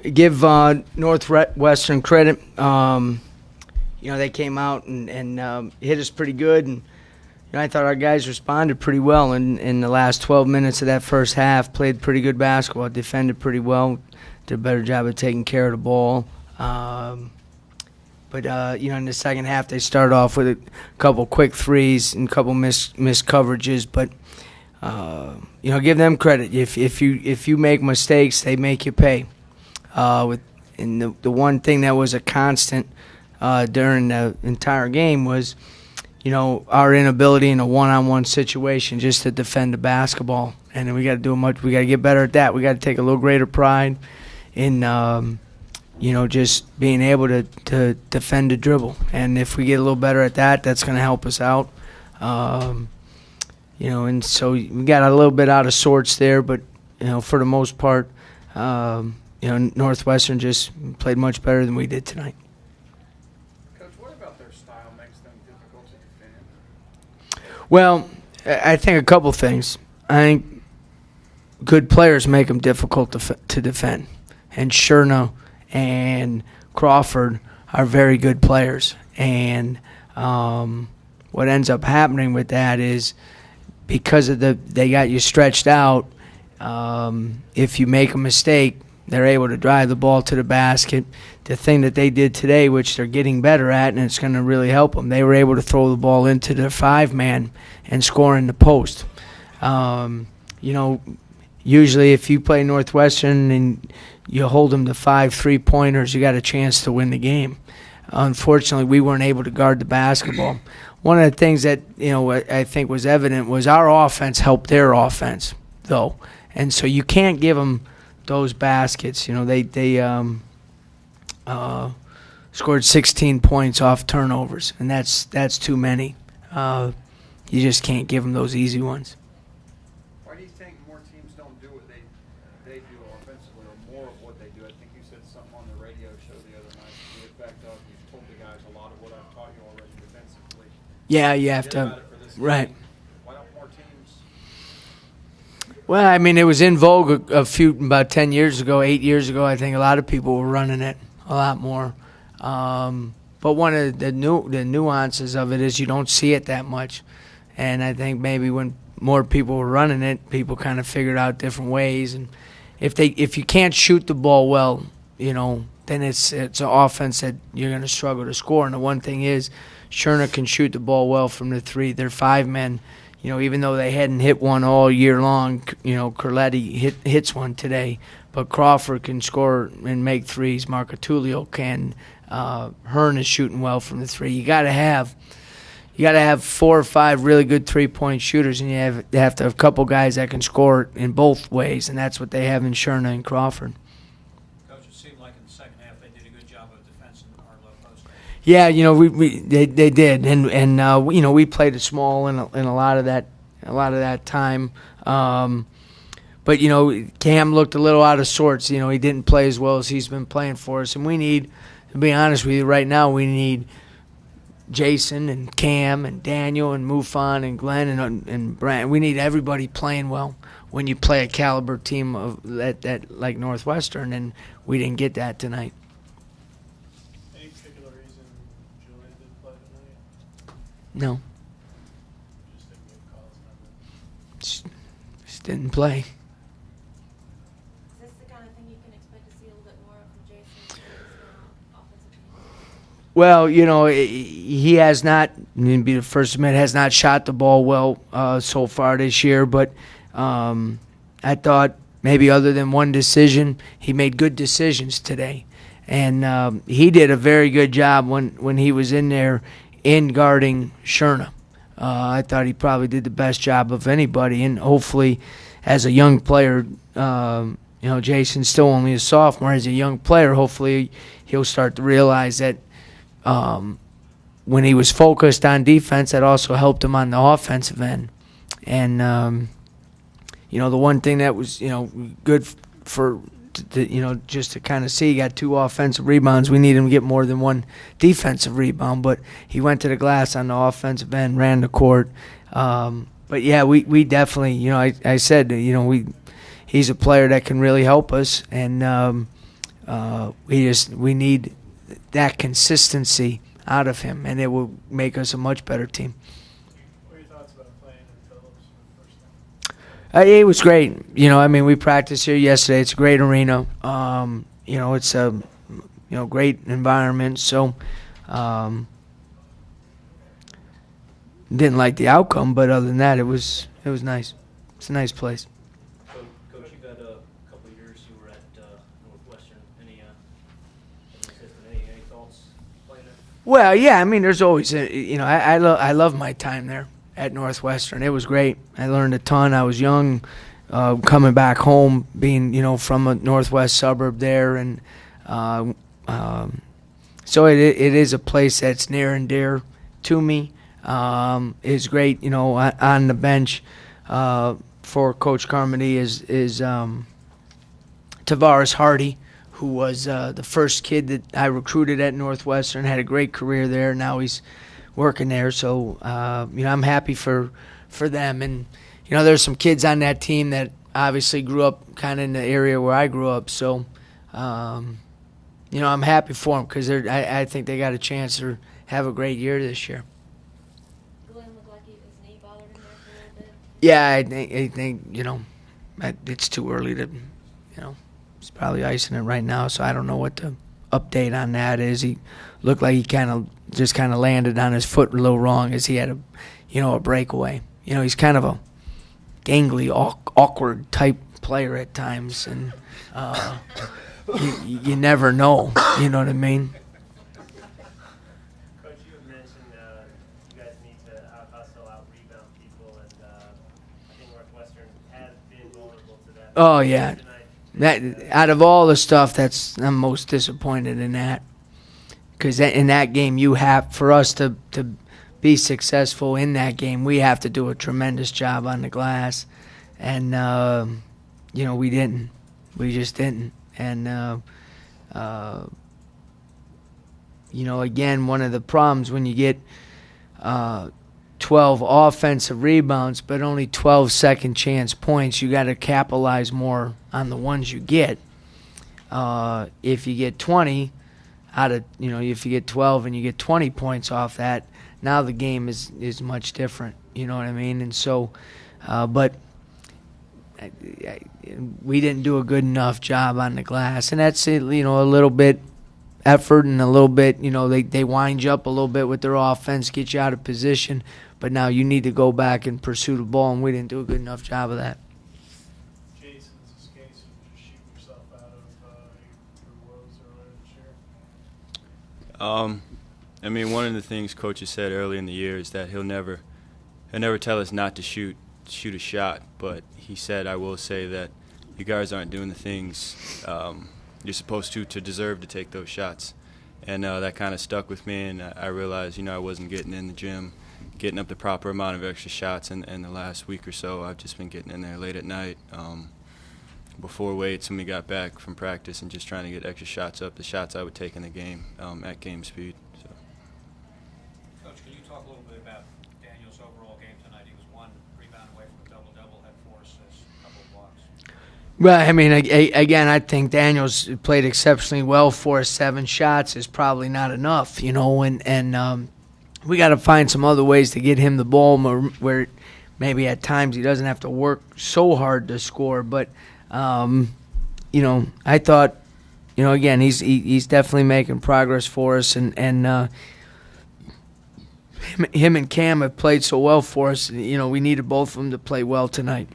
give Northwestern credit. They came out and hit us pretty good, and I thought our guys responded pretty well in the last 12 minutes of that first half. Played pretty good basketball, defended pretty well, did a better job of taking care of the ball. But in the second half, they started off with a couple quick threes and a couple missed coverages. But give them credit. If you make mistakes, they make you pay. And the one thing that was a constant during the entire game was, our inability in a one-on-one situation just to defend the basketball. And we got to do we got to get better at that. We got to take a little greater pride in just being able to defend the dribble. And if we get a little better at that, that's going to help us out. And so we got a little bit out of sorts there, but, for the most part, Northwestern just played much better than we did tonight. Coach, what about their style makes them difficult to defend? Well, I think a couple things. I think good players make them difficult to defend. And Sherna and Crawford are very good players. And what ends up happening with that is because of they got you stretched out, if you make a mistake, they're able to drive the ball to the basket. The thing that they did today, which they're getting better at, and it's going to really help them, they were able to throw the ball into the five-man and score in the post. Usually if you play Northwestern and you hold them to 5 3-pointers, you got a chance to win the game. Unfortunately, we weren't able to guard the basketball. One of the things that I think was evident was our offense helped their offense, though, and so you can't give them those baskets. They scored 16 points off turnovers, and that's too many. You just can't give them those easy ones. Why do you think more teams don't do what they do offensively, or more of what they do? I think you said something on the radio show the other night to the effect of, you've told the guys a lot of what I've taught you already defensively. Yeah, you have to. Right. Why don't more teams? Well, I mean, it was in vogue about 10 years ago, 8 years ago. I think a lot of people were running it a lot more. But one of the nuances of it is you don't see it that much. And I think maybe when more people were running it, people kind of figured out different ways. And if you can't shoot the ball well, then it's an offense that you're going to struggle to score. And the one thing is, Sherna can shoot the ball well from the three. They're five men. Even though they hadn't hit one all year long, Carletti hits one today. But Crawford can score and make threes. Marcatulio can. Hearn is shooting well from the three. You got to have 4 or 5 really good 3-point shooters, and you have to have a couple guys that can score in both ways, and that's what they have in Sherna and Crawford. Coach, it seemed like in the second half they did a good job of defense in our low post. Yeah, they did, and we played it small in a lot of that time. But Cam looked a little out of sorts. He didn't play as well as he's been playing for us, and we need, to be honest with you, right now we need Jason and Cam and Daniel and Mufon and Glenn and Brian. We need everybody playing well when you play a caliber team of that like Northwestern, and we didn't get that tonight. Any particular reason Julian didn't play tonight? No. Just didn't get calls. Just didn't play. Is this the kind of thing you can expect to see a little bit more from Jason offensively? Well, he has not, to be the first to admit, has not shot the ball well so far this year. But I thought maybe other than one decision, he made good decisions today. And he did a very good job when he was in there in guarding Sherna. I thought he probably did the best job of anybody. And hopefully, as a young player, Jason's still only a sophomore. As a young player, hopefully he'll start to realize that when he was focused on defense, that also helped him on the offensive end. And, the one thing that was, good for, just to kind of see, he got 2 offensive rebounds. We need him to get more than 1 defensive rebound. But he went to the glass on the offensive end, ran the court. But, yeah, we definitely, I said, he's a player that can really help us. And, we need that consistency out of him, and it will make us a much better team. What are your thoughts about playing in Phillips for the first time? It was great. We practiced here yesterday. It's a great arena. It's a great environment. So, didn't like the outcome, but other than that, it was nice. It's a nice place. Coach, you got a couple of years you were at Northwestern. Any thoughts playing it? Well, yeah. I mean, there's always I love my time there at Northwestern. It was great. I learned a ton. I was young, coming back home, being from a northwest suburb there, and so it is a place that's near and dear to me. It's great, on the bench for Coach Carmody is Tavares Hardy, who was the first kid that I recruited at Northwestern, had a great career there. Now he's working there, so I'm happy for them. And there's some kids on that team that obviously grew up kind of in the area where I grew up, so I'm happy for them because I think they got a chance to have a great year this year. Glenn looked like his knee bothered him there for a little bit. Yeah, I think it's too early to, he's probably icing it right now, so I don't know what the update on that is. He looked like he kind of landed on his foot a little wrong as he had a breakaway. He's kind of a gangly, awkward type player at times, and you never know. You know what I mean? Coach, you had mentioned you guys need to out-hustle, out-rebound people, and I think Northwestern has been vulnerable to that. Oh, yeah. Tonight. That out of all the stuff, I'm most disappointed in that. Because in that game, for us to be successful in that game, we have to do a tremendous job on the glass. And, we didn't. We just didn't. And, again, one of the problems when you get 12 offensive rebounds but only 12 second chance points, you got to capitalize more on the ones you get. If you get 20 if you get 12 and you get 20 points off that, now the game is much different. You know what I mean? And so, but we didn't do a good enough job on the glass, and that's a little bit effort and a little bit they wind you up a little bit with their offense, get you out of position, but now you need to go back and pursue the ball, and we didn't do a good enough job of that. Jason's this case of just shooting yourself out of your woes earlier this year? One of the things Coach has said early in the year is that he'll never tell us not to shoot a shot, but he said, I will say that you guys aren't doing the things you're supposed to deserve to take those shots. And that kind of stuck with me, and I realized, I wasn't getting in the gym, getting up the proper amount of extra shots in the last week or so. I've just been getting in there late at night, before weights when we got back from practice, and just trying to get extra shots up, the shots I would take in the game at game speed. So. Coach, can you talk a little bit about Daniel's overall game tonight? He was 1 rebound away from a double-double, had 4 assists, a couple of blocks. Well, again, I think Daniels played exceptionally well. 4 of 7 shots is probably not enough, and we got to find some other ways to get him the ball where maybe at times he doesn't have to work so hard to score. But, I thought, again, he's definitely making progress for us, and him and Cam have played so well for us. We needed both of them to play well tonight.